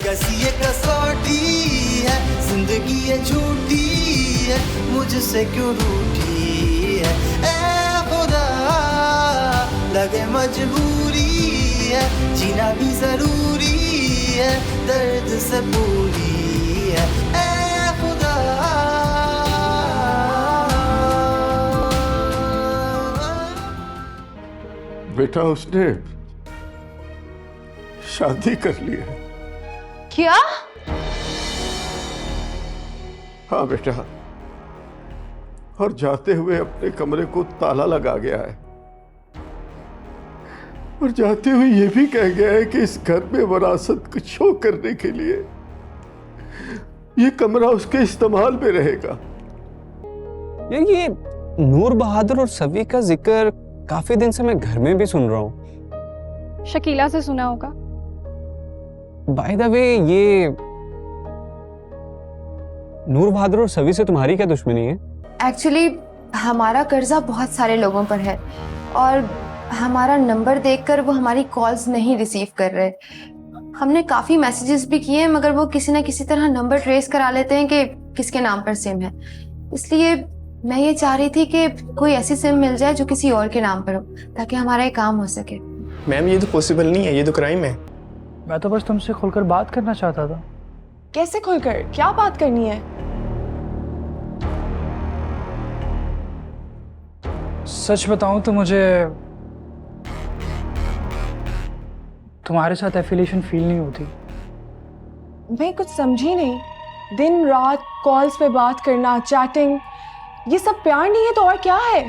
कैसी ये कसौटी है, जिंदगी ये झूठी है, मुझसे क्यों रूठी है। ए खुदा लगे मजबूरी है, जीना भी जरूरी है, दर्द से पूरी है। ए खुदा बेटा उसने शादी कर ली है। क्या? हाँ बेटा, और जाते हुए अपने कमरे को ताला लगा गया है और जाते हुए ये भी कह गया है कि इस घर में विरासत को शो करने के लिए ये कमरा उसके इस्तेमाल में रहेगा। यार ये नूर बहादुर और सवी का जिक्र काफी दिन से मैं घर में भी सुन रहा हूँ। शकीला से सुना होगा। बाय द वे, ये नूर बहादुर और सवी से तुम्हारी क्या दुश्मनी है? एक्चुअली हमारा कर्जा बहुत सारे लोगों पर है और हमारा नंबर देखकर वो हमारी कॉल्स नहीं रिसीव कर रहे। हमने काफ़ी मैसेजेस भी किए हैं मगर वो किसी ना किसी तरह नंबर ट्रेस करा लेते हैं कि किसके नाम पर सिम है। इसलिए मैं ये चाह रही थी कि कोई ऐसी सिम मिल जाए जो किसी और के नाम पर हो ताकि हमारा ये काम हो सके। मैम ये तो पॉसिबल नहीं है, ये तो क्राइम है। मैं तो बस तुमसे खुलकर बात करना चाहता था। कैसे खुलकर? क्या बात करनी है? सच बताऊं तो मुझे तुम्हारे साथ एफिलिएशन फील नहीं होती। मैं कुछ समझी नहीं। दिन रात कॉल्स पे बात करना, चैटिंग, ये सब प्यार नहीं है तो और क्या है?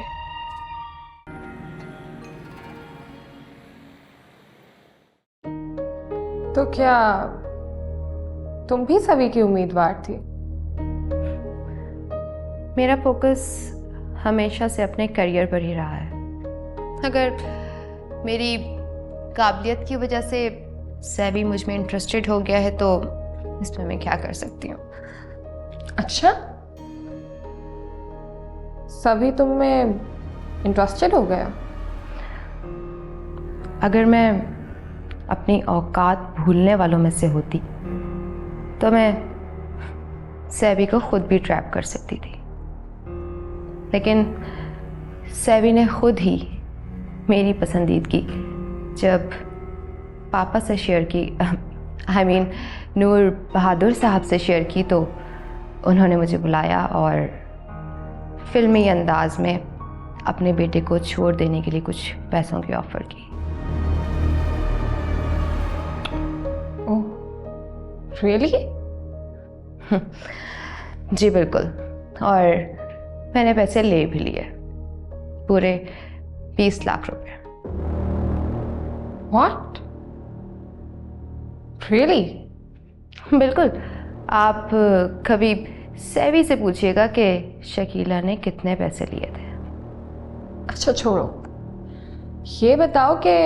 तो क्या तुम भी सभी की उम्मीदवार थी? मेरा फोकस हमेशा से अपने करियर पर ही रहा है। अगर मेरी काबिलियत की वजह से सैवी मुझ में इंटरेस्टेड हो गया है तो इसमें मैं क्या कर सकती हूँ। अच्छा, सभी तुम में इंटरेस्टेड हो गया? अगर मैं अपनी औकात भूलने वालों में से होती तो मैं सैवी को खुद भी ट्रैप कर सकती थी, लेकिन सैवी ने खुद ही मेरी पसंदीदगी जब पापा से शेयर की, आई मीन नूर बहादुर साहब से शेयर की, तो उन्होंने मुझे बुलाया और फिल्मी अंदाज में अपने बेटे को छोड़ देने के लिए कुछ पैसों की ऑफर की। ओह, रियली? जी बिल्कुल, और मैंने पैसे ले भी लिए, पूरे 20 लाख रुपए। व्हाट? रियली? बिल्कुल। आप कभी सैवी से पूछिएगा कि शकीला ने कितने पैसे लिए थे। अच्छा छोड़ो, ये बताओ कि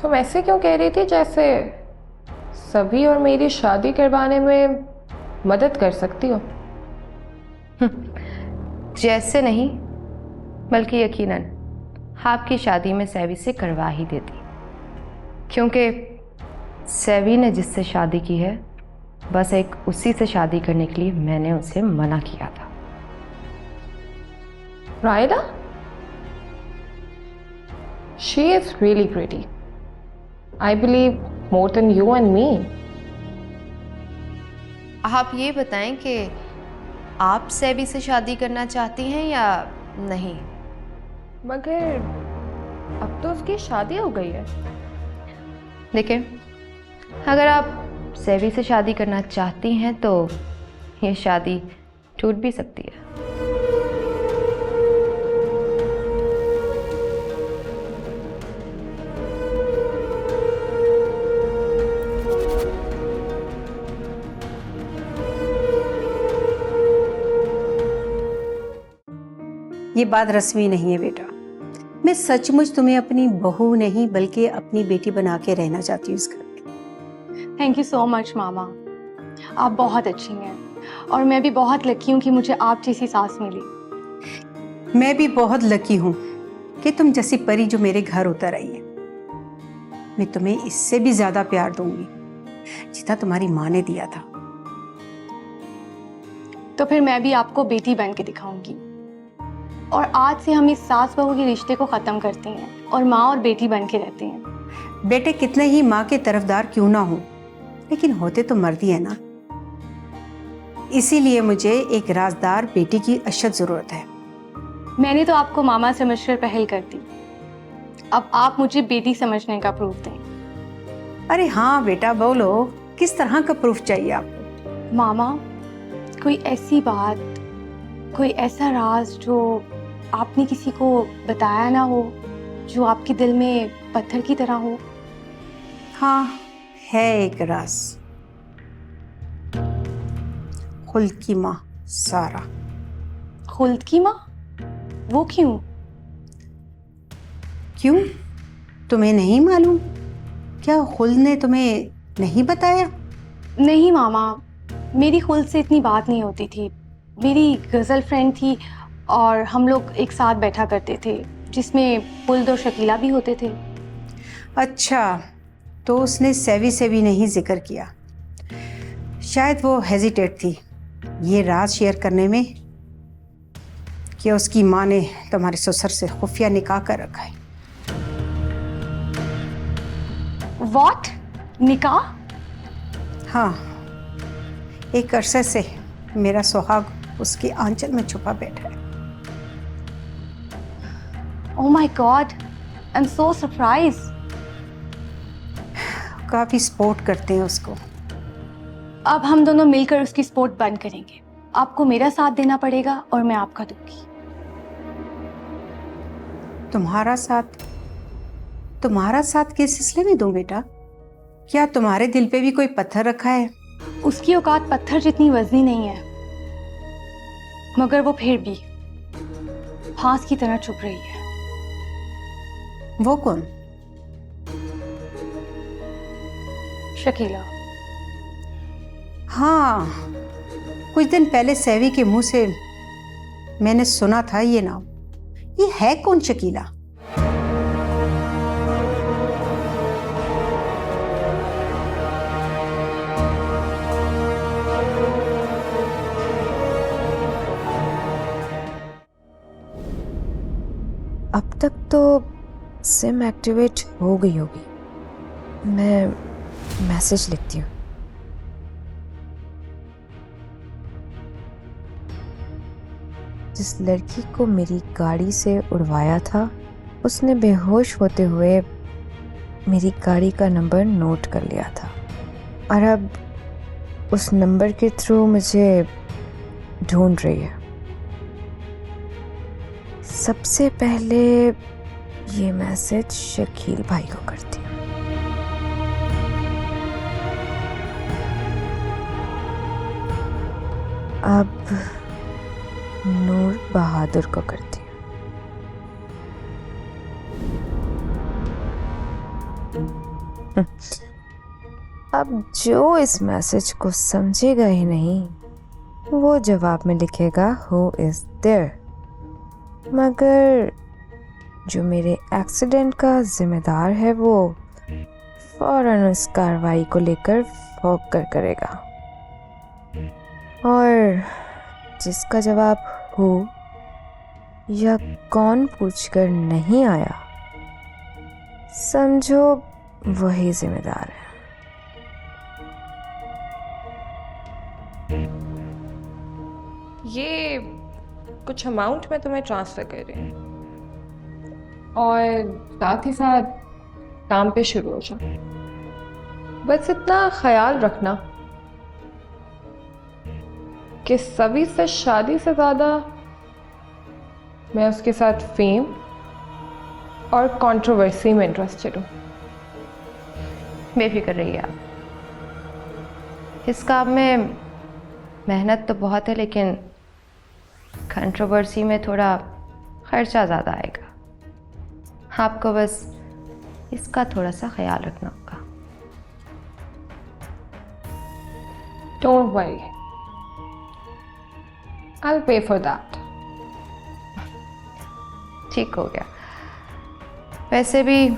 तुम ऐसे क्यों कह रही थी जैसे सभी और मेरी शादी करवाने में मदद कर सकती हो? जैसे नहीं बल्कि यकीनन आपकी शादी में सैवी से करवा ही देती, क्योंकि सैवी ने जिससे शादी की है बस एक उसी से शादी करने के लिए मैंने उसे मना किया था। रायदा? She is really pretty. I believe more than you and me. आप ये बताएं कि आप सैवी से शादी करना चाहती हैं या नहीं? मगर अब तो उसकी शादी हो गई है। देखिए, अगर आप सैवी से शादी करना चाहती हैं तो ये शादी टूट भी सकती है। ये बात रस्मी नहीं है बेटा। मैं सचमुच तुम्हें अपनी बहू नहीं बल्कि अपनी बेटी बना के रहना चाहती हूँ इस घर में। थैंक यू सो मच मामा, आप बहुत अच्छी हैं और मैं भी बहुत लकी हूँ कि मुझे आप जैसी सास मिली। मैं भी बहुत लकी हूँ कि तुम जैसी परी जो मेरे घर उतर आई है। मैं तुम्हें इससे भी ज्यादा प्यार दूंगी जितना तुम्हारी माँ ने दिया था। तो फिर मैं भी आपको बेटी बन के दिखाऊंगी। और आज से हम इस सास बहू के रिश्ते को खत्म करते हैं और माँ और बेटी बन के रहते हैं। बेटे कितने ही माँ के तरफदार क्यों ना हो, लेकिन होते तो मर्द ही है ना। इसीलिए मुझे एक राजदार बेटी की अशद जरूरत है। मैंने तो आपको मामा समझकर पहल कर दी, अब आप मुझे बेटी समझने का प्रूफ दें। अरे हाँ बेटा, बोलो किस तरह का प्रूफ चाहिए आपको? मामा, कोई ऐसी बात, कोई ऐसा राज जो आपने किसी को बताया ना हो, जो आपके दिल में पत्थर की तरह हो। हाँ, है एक राज। खुल्द की माँ सारा। खुल्द की माँ? वो क्यों? क्यों, तुम्हें नहीं मालूम? क्या खुल्द ने तुम्हें नहीं बताया? नहीं मामा, मेरी खुल्द से इतनी बात नहीं होती थी। मेरी गज़ल फ्रेंड थी और हम लोग एक साथ बैठा करते थे, जिसमें खुल्द और शकीला भी होते थे। अच्छा, तो उसने सेवी से भी नहीं जिक्र किया। शायद वो हेजिटेट थी ये राज शेयर करने में कि उसकी माँ ने तुम्हारे ससुर से खुफिया निकाह कर रखा है। What? निकाह? हाँ, एक अरसे से मेरा सुहाग उसकी आंचल में छुपा बैठा है। Oh my God, I'm so surprised. काफी सपोर्ट करते हैं उसको। अब हम दोनों मिलकर उसकी सपोर्ट बंद करेंगे। आपको मेरा साथ देना पड़ेगा और मैं आपका दूंगी। तुम्हारा साथ किस सिलसिले में दूं बेटा? क्या तुम्हारे दिल पे भी कोई पत्थर रखा है? उसकी औकात पत्थर जितनी वजनी नहीं है, मगर वो फिर भी फांस की तरह चुभ रही है। वो कौन? शकीला। हाँ, कुछ दिन पहले सैवी के मुंह से मैंने सुना था ये नाम। ये है कौन शकीला? अब तक तो सिम एक्टिवेट हो गई होगी। मैं मैसेज लिखती हूँ। जिस लड़की को मेरी गाड़ी से उड़वाया था, उसने बेहोश होते हुए मेरी गाड़ी का नंबर नोट कर लिया था और अब उस नंबर के थ्रू मुझे ढूंढ रही है। सबसे पहले ये मैसेज शकील भाई को करती हूँ। अब नूर बहादुर को करती हूँ। अब जो इस मैसेज को समझेगा ही नहीं, वो जवाब में लिखेगा हु इज देयर। मगर जो मेरे एक्सीडेंट का जिम्मेदार है, वो फौरन उस कार्रवाई को लेकर फौक कर करेगा और जिसका जवाब हो या कौन पूछकर नहीं आया, समझो वही जिम्मेदार है। ये कुछ अमाउंट मैं तुम्हें ट्रांसफ़र कर रही हूँ और साथ ही साथ काम पे शुरू हो जाओ। बस इतना ख्याल रखना कि सभी से शादी से ज़्यादा मैं उसके साथ फेम और कंट्रोवर्सी में इंटरेस्टेड हूँ। बेफिक्र रहिए आप। इस काम में मेहनत तो बहुत है, लेकिन कंट्रोवर्सी में थोड़ा खर्चा ज़्यादा आएगा। आपको बस इसका थोड़ा सा ख्याल रखना होगा। Don't worry, I'll pay for that. ठीक हो गया। वैसे भी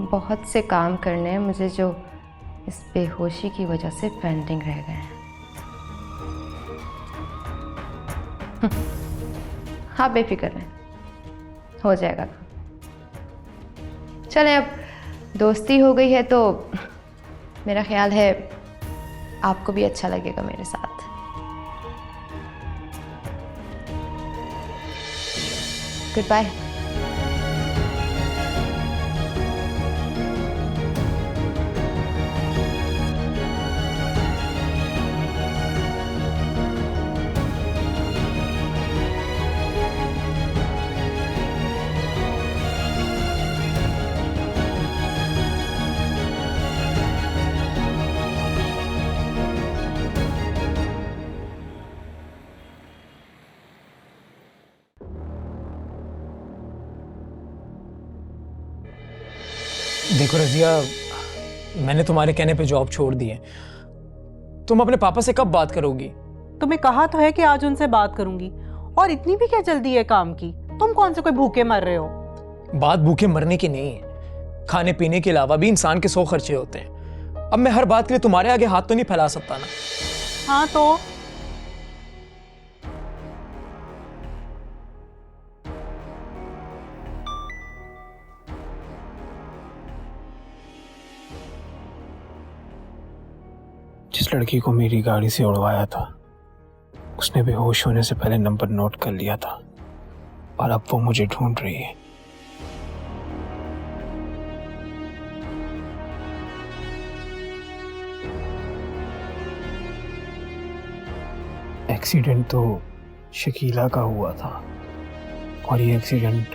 बहुत से काम करने हैं मुझे जो इस बेहोशी की वजह से पेंडिंग रह गए हैं। हाँ बेफिक्र रहें, हो जाएगा। चलें, अब दोस्ती हो गई है तो मेरा ख्याल है आपको भी अच्छा लगेगा मेरे साथ। Good bye. देखो रजिया, मैंने तुम्हारे कहने पे जॉब छोड़ दी है। तुम अपने पापा से कब बात करोगी? तुम्हें कहा तो है कि आज उनसे बात करूंगी, और इतनी भी क्या जल्दी है काम की? तुम कौन से कोई भूखे मर रहे हो? बात भूखे मरने की नहीं है, खाने पीने के अलावा भी इंसान के 100 खर्चे होते हैं। अब मैं हर बात के लिए तुम्हारे आगे हाथ तो नहीं फैला सकता ना। हाँ तो जिस लड़की को मेरी गाड़ी से उड़वाया था उसने बेहोश होने से पहले नंबर नोट कर लिया था, और अब वो मुझे ढूंढ रही है। एक्सीडेंट तो शकीला का हुआ था, और ये एक्सीडेंट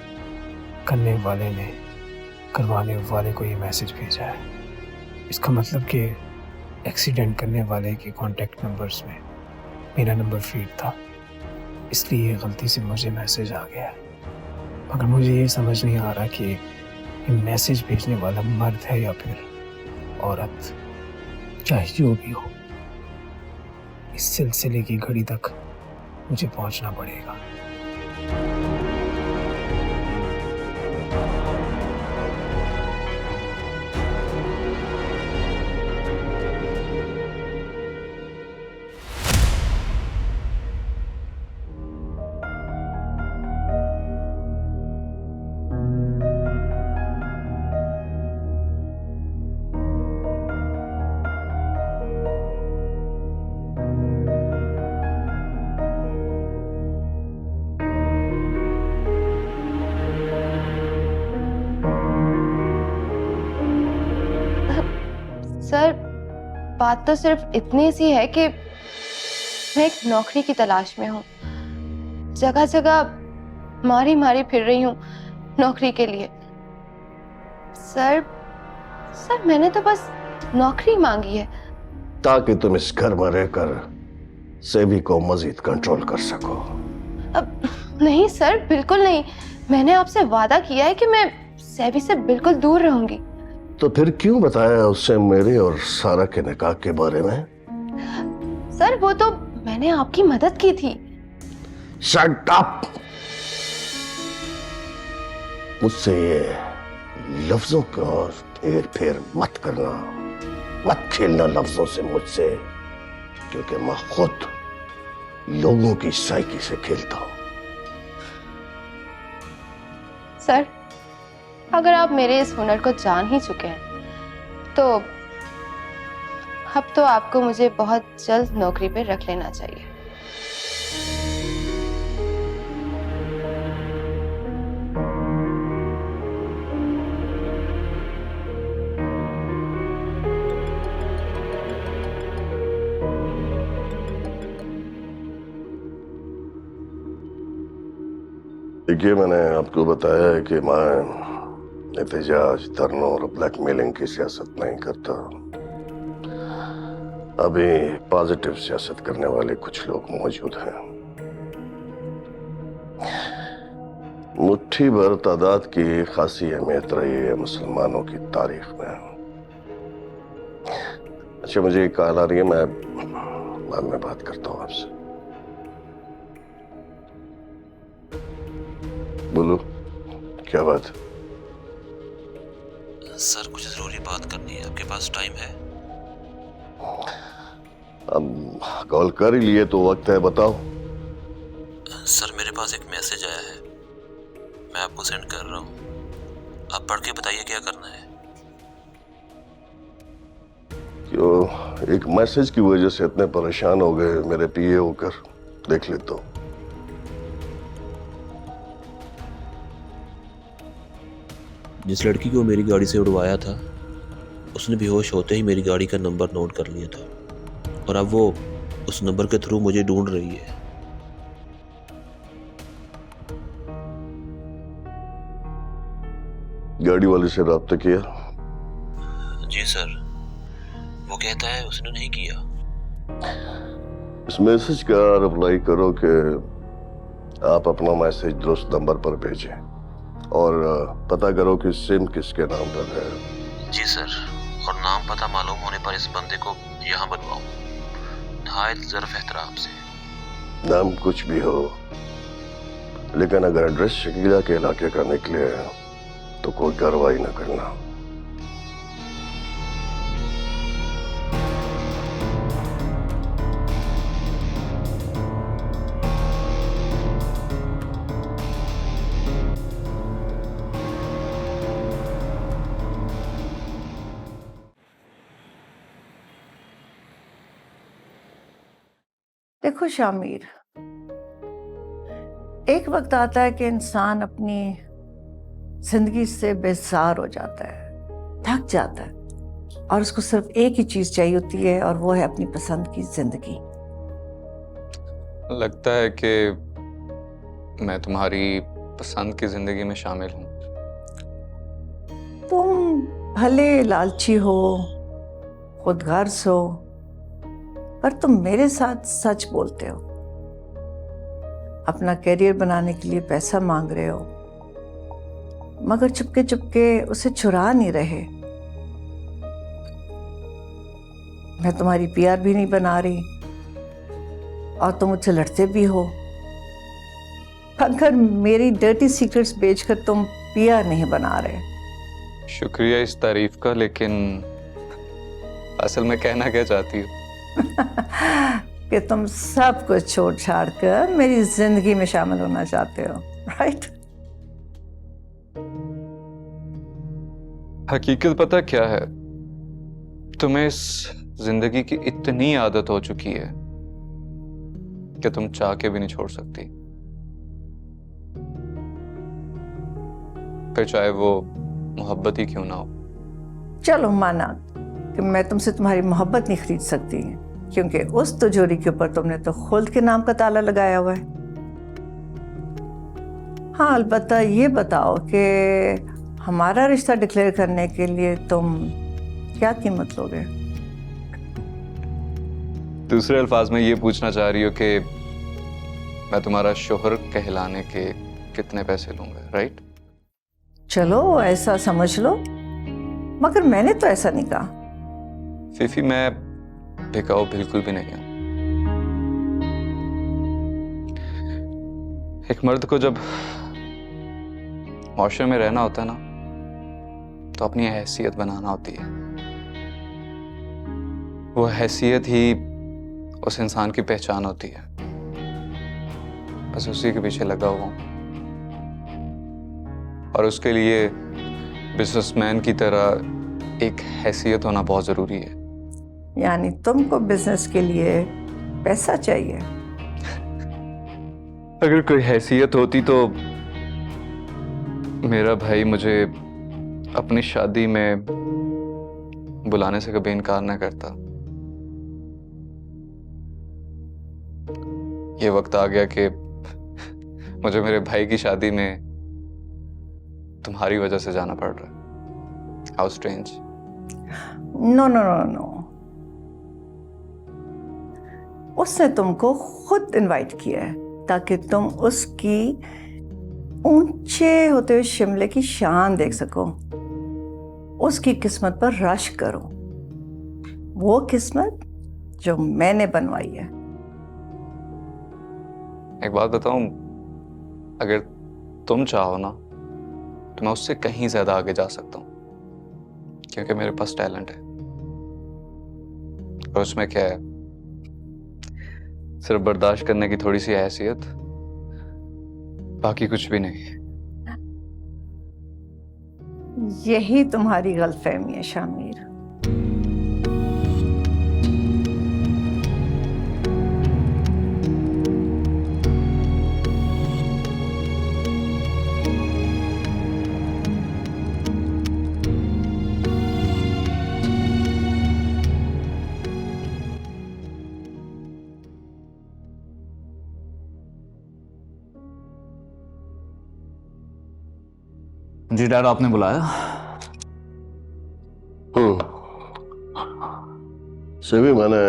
करवाने वाले को ये मैसेज भेजा है। इसका मतलब कि एक्सीडेंट करने वाले के कांटेक्ट नंबर्स में मेरा नंबर फीड था, इसलिए गलती से मुझे मैसेज आ गया। मगर मुझे ये समझ नहीं आ रहा कि ये मैसेज भेजने वाला मर्द है या फिर औरत। चाहे जो भी हो, इस सिलसिले की घड़ी तक मुझे पहुंचना पड़ेगा। सर, बात तो सिर्फ इतनी सी है कि मैं एक नौकरी की तलाश में हूँ। जगह जगह मारी मारी फिर रही हूँ नौकरी के लिए। सर मैंने तो बस नौकरी मांगी है, ताकि तुम इस घर में रहकर सेवी को मजीद कंट्रोल कर सको। अब नहीं सर, बिल्कुल नहीं। मैंने आपसे वादा किया है कि मैं सेवी से बिल्कुल दूर रहूंगी। तो फिर क्यों बताया उससे मेरे और सारा के निकाह के बारे में? सर वो तो मैंने आपकी मदद की थी। Shut up! मुझसे ये लफ्जों का हेर फेर मत करना, मत खेलना लफ्जों से मुझसे, क्योंकि मैं खुद लोगों की साइकी से खेलता हूं। सर, अगर आप मेरे इस हुनर को जान ही चुके हैं तो अब तो आपको मुझे बहुत जल्द नौकरी पे रख लेना चाहिए। देखिए, मैंने आपको बताया है कि मैं एहतजाज, धरनों और ब्लैकमेलिंग की सियासत नहीं करता। अभी पॉजिटिव सियासत करने वाले कुछ लोग मौजूद हैं। मुट्ठी भर तादाद की खासी अहमियत रही है मुसलमानों की तारीख में। अच्छा, मुझे एक कॉल आ रही है, मैं बाद में बात करता हूँ आपसे। बोलो, क्या बात है? सर, कुछ जरूरी बात करनी है, आपके पास टाइम है? अब कॉल कर ही लिए तो वक्त है, बताओ। सर मेरे पास एक मैसेज आया है, मैं आपको सेंड कर रहा हूँ, आप पढ़ के बताइए क्या करना है। क्यों एक मैसेज की वजह से इतने परेशान हो गए मेरे पीए होकर? देख लेता हूं। जिस लड़की को मेरी गाड़ी से उड़वाया था उसने बेहोश होते ही मेरी गाड़ी का नंबर नोट कर लिया था और अब वो उस नंबर के थ्रू मुझे ढूंढ रही है। गाड़ी वाले से राब्ता किया? जी सर, वो कहता है उसने नहीं किया। इस मैसेज का रिप्लाई करो कि आप अपना मैसेज दुरुस्त नंबर पर भेजें और पता करो कि सिम किसके नाम पर है। जी सर, और नाम पता मालूम होने पर इस बंदे को यहाँ बनवाऊं, नहायत ज़र्फ एहतराम से। नाम कुछ भी हो, लेकिन अगर एड्रेस शकीला के इलाके का निकले तो कोई कार्रवाई न करना। देखो शामिर, एक वक्त आता है कि इंसान अपनी जिंदगी से बेजार हो जाता है, थक जाता है और उसको सिर्फ एक ही चीज चाहिए होती है और वो है अपनी पसंद की जिंदगी। लगता है कि मैं तुम्हारी पसंद की जिंदगी में शामिल हूँ। तुम भले लालची हो, खुदगर्ज हो, पर तुम मेरे साथ सच बोलते हो। अपना करियर बनाने के लिए पैसा मांग रहे हो, मगर चुपके चुपके उसे चुरा नहीं रहे। मैं तुम्हारी पीआर भी नहीं बना रही और तुम मुझसे लड़ते भी हो। अगर मेरी डर्टी सीक्रेट्स बेचकर तुम पीआर नहीं बना रहे। शुक्रिया इस तारीफ का, लेकिन असल में कहना क्या चाहती हो? कि तुम सब कुछ छोड़ छाड़ कर मेरी जिंदगी में शामिल होना चाहते हो, राइट? हकीकत पता क्या है, तुम्हें इस जिंदगी की इतनी आदत हो चुकी है कि तुम चाह के भी नहीं छोड़ सकती, फिर चाहे वो मोहब्बत ही क्यों ना हो। चलो माना कि मैं तुमसे तुम्हारी मोहब्बत नहीं खरीद सकती, क्योंकि उस तिजोरी के ऊपर तुमने तो खुल्द के नाम का ताला लगाया हुआ है। हाँ, अलबत्ता ये बताओ कि हमारा रिश्ता डिक्लेयर करने के लिए तुम क्या कीमत लोगे? दूसरे अल्फाज में ये पूछना चाह रही हो कि मैं तुम्हारा शोहर कहलाने के कितने पैसे लूंगा, राइट? चलो ऐसा समझ लो, मगर मैंने तो ऐसा नहीं कहा। फीफी, मैं बिकाऊ बिल्कुल भी नहीं हूं। एक मर्द को जब माशरे में रहना होता है ना, तो अपनी हैसियत बनाना होती है। वो हैसियत ही उस इंसान की पहचान होती है। बस उसी के पीछे लगा हुआ हूं और उसके लिए बिजनेसमैन की तरह एक हैसियत होना बहुत जरूरी है। यानी तुमको बिजनेस के लिए पैसा चाहिए? अगर कोई हैसियत होती तो मेरा भाई मुझे अपनी शादी में बुलाने से कभी इनकार ना करता। ये वक्त आ गया कि मुझे मेरे भाई की शादी में तुम्हारी वजह से जाना पड़ रहा है। How strange. No no no no, उसने तुमको खुद इनवाइट किया है ताकि तुम उसकी ऊंचे होते हुए शिमले की शान देख सको, उसकी किस्मत पर रश करो, वो किस्मत जो मैंने बनवाई है। एक बात बताऊं, अगर तुम चाहो ना तो मैं उससे कहीं ज्यादा आगे जा सकता हूं, क्योंकि मेरे पास टैलेंट है। और उसमें क्या है, सिर्फ बर्दाश्त करने की थोड़ी सी हैसियत, बाकी कुछ भी नहीं। यही तुम्हारी गलतफहमी है शामिर। जी डैड, आपने बुलाया? सभी मैंने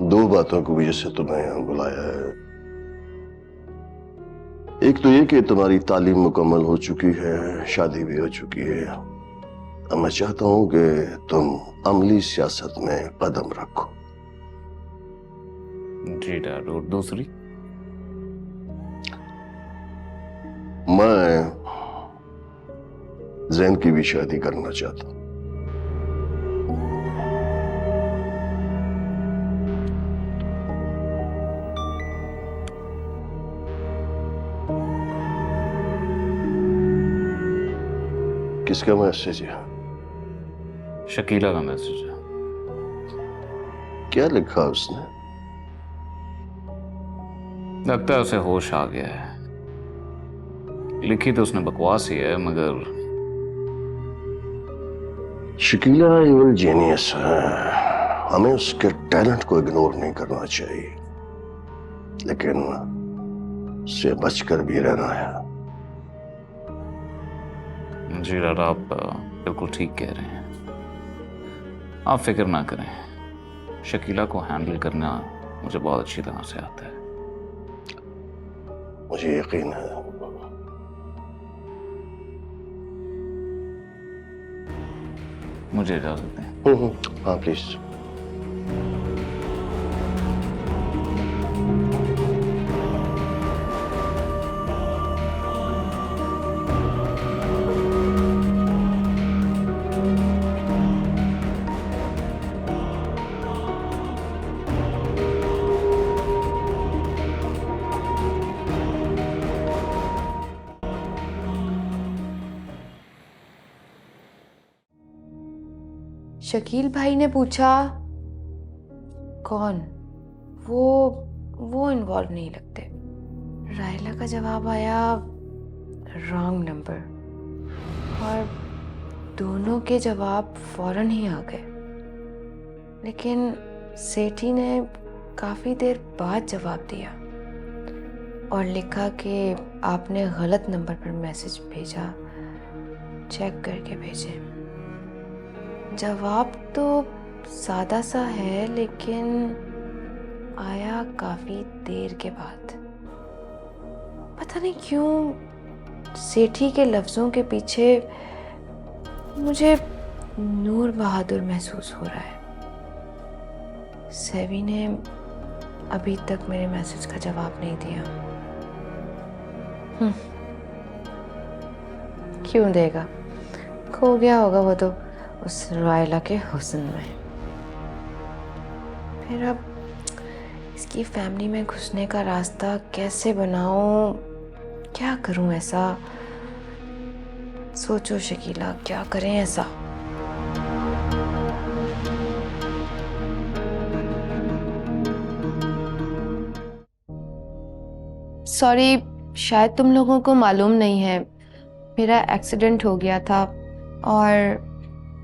दो बातों की वजह से तुम्हें यहाँ बुलाया है। एक तो ये कि तुम्हारी तालीम मुकम्मल हो चुकी है, शादी भी हो चुकी है। अब मैं चाहता हूं कि तुम अमली सियासत में कदम रखो। जी डैड, और दूसरी? मैं जैन की भी शादी करना चाहता हूं। किसका मैसेज है? शकीला का मैसेज है। क्या लिखा उसने? लगता है उसे होश आ गया है। लिखी तो उसने बकवास ही है, मगर शकीला इवल जीनियस है। हमें उसके टैलेंट को इग्नोर नहीं करना चाहिए, लेकिन उससे बचकर भी रहना है। जी डैड, आप बिल्कुल ठीक कह रहे हैं। आप फिक्र ना करें, शकीला को हैंडल करना मुझे बहुत अच्छी तरह से आता है। मुझे यकीन है। मुझे इजाजत दें। हाँ प्लीज। शकील भाई ने पूछा कौन? वो इन्वॉल्व नहीं लगते। रायला का जवाब आया रॉन्ग नंबर, और दोनों के जवाब फौरन ही आ गए। लेकिन सेठी ने काफ़ी देर बाद जवाब दिया और लिखा कि आपने गलत नंबर पर मैसेज भेजा, चेक करके भेजें। जवाब तो सादा सा है, लेकिन आया काफ़ी देर के बाद। पता नहीं क्यों सेठी के लफ्ज़ों के पीछे मुझे नूर बहादुर महसूस हो रहा है। सेवी ने अभी तक मेरे मैसेज का जवाब नहीं दिया। क्यों देगा? खो गया होगा वो तो उस रायला के हुस्न में। फिर अब इसकी फैमिली में घुसने का रास्ता कैसे बनाऊं? क्या करूं ऐसा? सोचो शकीला, क्या करें ऐसा? सॉरी, शायद तुम लोगों को मालूम नहीं है, मेरा एक्सीडेंट हो गया था और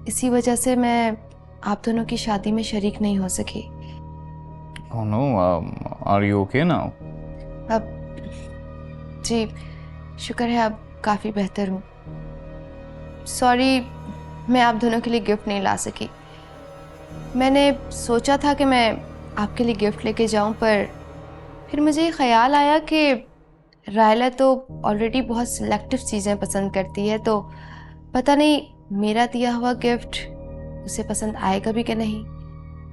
इसी वजह से मैं आप दोनों की शादी में शरीक नहीं हो सकी। Oh no, are you okay now? अब जी शुक्र है, अब काफ़ी बेहतर हूँ। सॉरी, मैं आप दोनों के लिए गिफ्ट नहीं ला सकी। मैंने सोचा था कि मैं आपके लिए गिफ्ट लेके जाऊँ, पर फिर मुझे ये ख्याल आया कि रायला तो ऑलरेडी बहुत सिलेक्टिव चीज़ें पसंद करती है, तो पता नहीं मेरा दिया हुआ गिफ्ट उसे पसंद आएगा भी कि नहीं।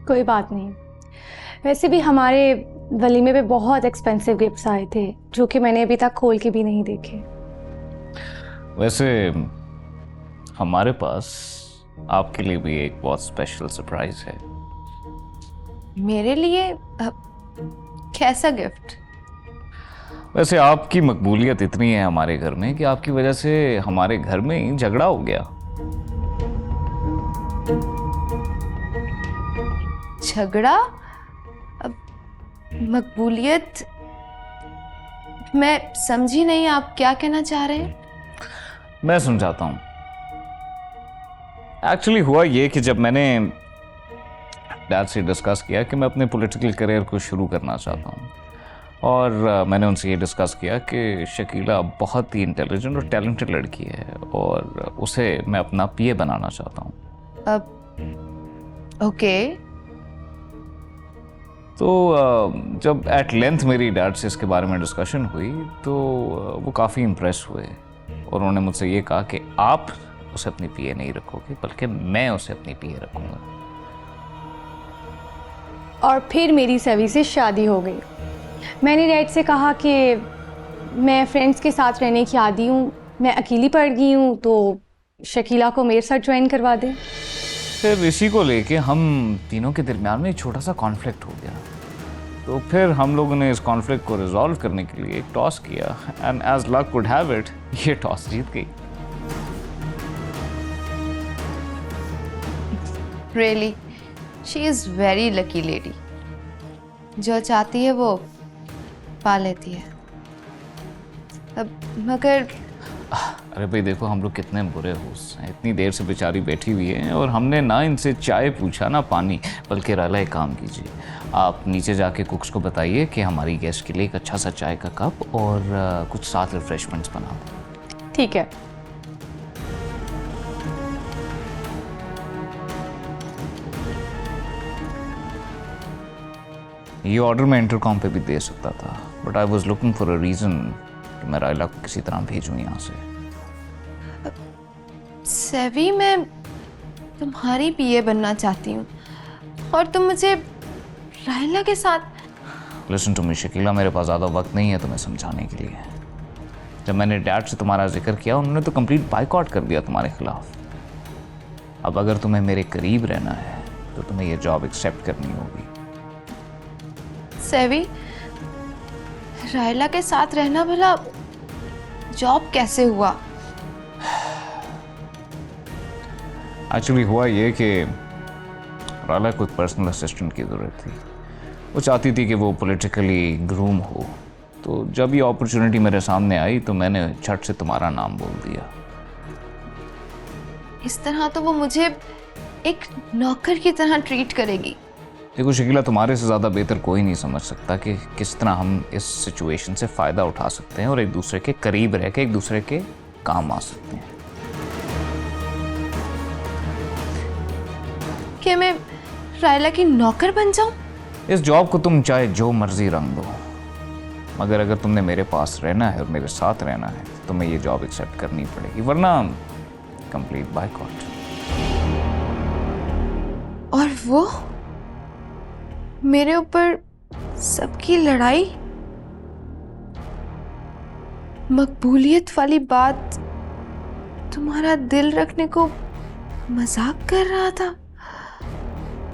कोई बात नहीं। वैसे भी हमारे वलीमे पे बहुत एक्सपेंसिव गिफ्ट्स आए थे, जो कि मैंने अभी तक खोल के भी नहीं देखे। वैसे हमारे पास आपके लिए भी एक बहुत स्पेशल सरप्राइज है। मेरे लिए? कैसा गिफ्ट? वैसे आपकी मकबूलियत इतनी है हमारे घर में कि आपकी वजह से हमारे घर में ही झगड़ा हो गया। झगड़ा? अब मकबूलियत? मैं समझी नहीं, आप क्या कहना चाह रहे हैं? मैं समझाता हूँ। एक्चुअली हुआ ये कि जब मैंने डैड से डिस्कस किया कि मैं अपने पॉलिटिकल करियर को शुरू करना चाहता हूँ, और मैंने उनसे ये डिस्कस किया कि शकीला बहुत ही इंटेलिजेंट और टैलेंटेड लड़की है और उसे मैं अपना पीए बनाना चाहता हूँ। अब ओके। तो जब एट लेंथ मेरी डैड से इसके बारे में डिस्कशन हुई तो वो काफ़ी इम्प्रेस हुए और उन्होंने मुझसे ये कहा कि आप उसे अपनी पीए नहीं रखोगे बल्कि मैं उसे अपनी पीए रखूँगा। और फिर मेरी सेवी से शादी हो गई। मैंने डैड से कहा कि मैं फ्रेंड्स के साथ रहने की आदी हूँ, मैं अकेली पड़ गई हूँ, तो शकीला को मेरे साथ ज्वाइन करवा दें। फिर इसी को लेके हम तीनों के दरमियान में एक छोटा सा कॉन्फ्लिक्ट हो गया। तो फिर हम लोगों ने इस कॉन्फ्लिक्ट को रिजॉल्व करने के लिए एक टॉस किया and as luck would have it ये टॉस जीत गई। Really she is very lucky lady. जो चाहती है वो पा लेती है। अब मगर अरे भाई देखो, हम लोग कितने बुरे होस्ट हैं। इतनी देर से बेचारी बैठी हुई है और हमने ना इनसे चाय पूछा ना पानी, बल्कि राला एक काम कीजिए, आप नीचे जाके कुक्स को बताइए कि हमारी गेस्ट के लिए एक अच्छा सा चाय का कप और कुछ साथ रिफ्रेशमेंट्स बना दो। ठीक है। ये ऑर्डर मैं इंटरकॉम पे भी दे सकता था, but I was looking for a reason कि मैं रायला को किसी तरह भेजूँ यहाँ से। सेवी, मैं तुम्हारी पीए बनना चाहती हूँ और तुम मुझे रायला के साथ। लिसन टू मी शकीला, मेरे पास ज़्यादा वक्त नहीं है तुम्हें समझाने के लिए। जब मैंने डैड से तुम्हारा जिक्र किया उन्होंने तो कंप्लीट बाइकआउट कर दिया तुम्हारे खिलाफ। अब अगर तुम्हें मेरे करीब रहना है तो तुम्हें ये जॉब एक्सेप्ट करनी होगी। सेवी, रायला के साथ रहना भला जॉब कैसे हुआ? एक्चुअली हुआ ये कि रायला को एक पर्सनल असिस्टेंट की ज़रूरत थी। वो चाहती थी कि वो पॉलिटिकली ग्रूम हो, तो जब ये अपॉर्चुनिटी मेरे सामने आई तो मैंने झट से तुम्हारा नाम बोल दिया। इस तरह तो वो मुझे एक नौकर की तरह ट्रीट करेगी। देखो शकीला, तुम्हारे से ज़्यादा बेहतर कोई नहीं समझ सकता कि किस तरह हम इस सिचुएशन से फ़ायदा उठा सकते हैं और एक दूसरे के करीब रह के एक दूसरे के काम आ सकते हैं। क्या मैं रायला की नौकर बन जाऊं? इस जॉब को तुम चाहे जो मर्जी रंग दो, मगर अगर तुमने मेरे पास रहना है और मेरे साथ रहना है तो तुम्हें ये जॉब एक्सेप्ट करनी पड़ेगी, वरना कंप्लीट बाइकआउट। और वो मेरे ऊपर सबकी लड़ाई, मकबूलियत वाली बात तुम्हारा दिल रखने को मजाक कर रहा था,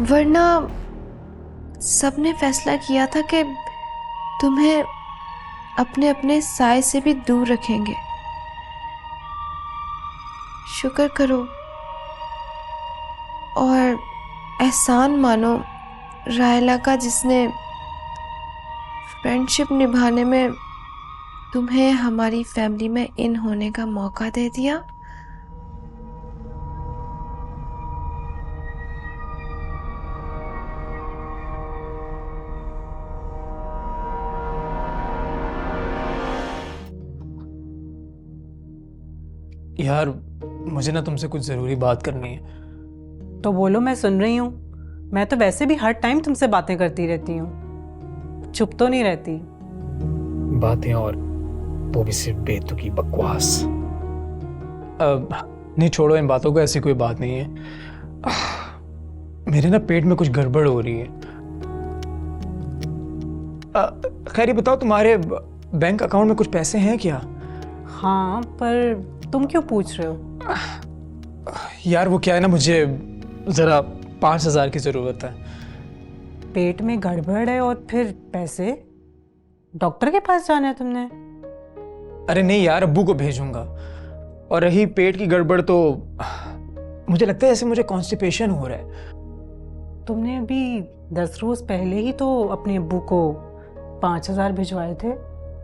वरना सबने फैसला किया था कि तुम्हें अपने अपने साए से भी दूर रखेंगे। शुक्र करो और एहसान मानो रायला का, जिसने फ्रेंडशिप निभाने में तुम्हें हमारी फैमिली में इन होने का मौका दे दिया। यार मुझे ना तुमसे कुछ ज़रूरी बात करनी है। तो बोलो, मैं सुन रही हूँ। मैं तो वैसे भी हर टाइम तुमसे बातें करती रहती हूँ, चुप तो नहीं रहती। बातें और वो भी सिर्फ बेतुकी बकवास। नहीं छोड़ो इन बातों को, ऐसी कोई बात नहीं है। मेरे ना पेट में कुछ गड़बड़ हो रही है। खैर ये बताओ, तुम्हारे बैंक अकाउंट में कुछ पैसे हैं क्या? हाँ, पर तुम क्यों पूछ रहे हो? यार वो क्या है ना, मुझे ज़रा 5,000 की ज़रूरत है। पेट में गड़बड़ है और फिर पैसे? डॉक्टर के पास जाना है तुमने? अरे नहीं यार, अब्बू को भेजूंगा। और रही पेट की गड़बड़ तो मुझे लगता है जैसे मुझे कॉन्स्टिपेशन हो रहा है। तुमने अभी 10 रोज पहले ही तो अपने अब्बू को 5,000 भिजवाए थे।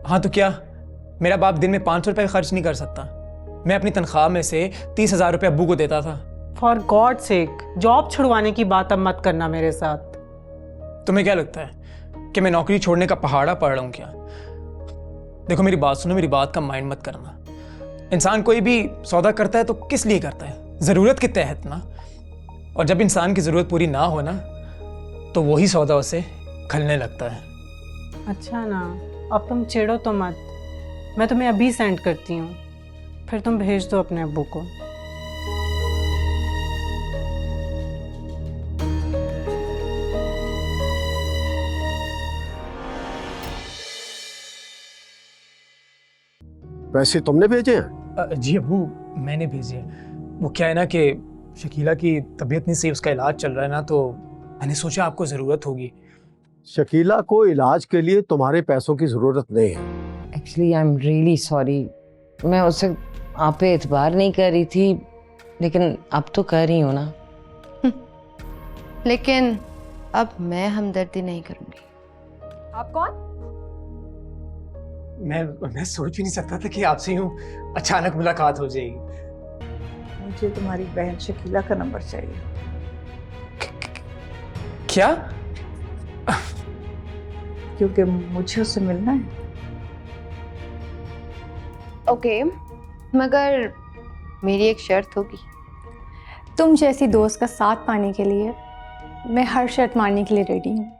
हाँ तो क्या मेरा बाप दिन में 500 रुपये खर्च नहीं कर सकता? मैं अपनी तनख्वाह में से 30,000 रुपये अब्बू को देता था। फॉर गॉड सेक, जॉब छुड़वाने की बात अब मत करना मेरे साथ। तुम्हें क्या लगता है कि मैं नौकरी छोड़ने का पहाड़ा पड़ रहा हूँ क्या? देखो मेरी बात सुनो, मेरी बात का माइंड मत करना। इंसान कोई भी सौदा करता है तो किस लिए करता है? ज़रूरत के तहत ना। और जब इंसान की ज़रूरत पूरी ना हो ना तो वही सौदा उसे खलने लगता है। अच्छा ना, अब तुम चिढ़ो तो मत, मैं तुम्हें अभी सेंड करती हूँ, फिर तुम भेज दो अपने अब्बू को। पैसे तुमने भेजे हैं? जी अब्बू, मैंने भेजे हैं। वो क्या है ना कि शकीला की तबीयत नहीं सही, उसका इलाज चल रहा है ना, तो मैंने सोचा आपको ज़रूरत होगी। शकीला को इलाज के लिए तुम्हारे पैसों की ज़रूरत नहीं है। Actually I am really sorry, मैं उससे आप पे एतबार नहीं कर रही थी, लेकिन अब तो कर रही हूँ ना। लेकिन अब मैं हमदर्दी नहीं करूँगी। आप कौन? मैं सोच भी नहीं सकता था कि आपसे यूं अचानक मुलाकात हो जाएगी। मुझे तुम्हारी बहन शकीला का नंबर चाहिए। क्या? क्योंकि मुझे उससे मिलना है। ओके, मगर मेरी एक शर्त होगी। तुम जैसी दोस्त का साथ पाने के लिए मैं हर शर्त मानने के लिए रेडी हूँ।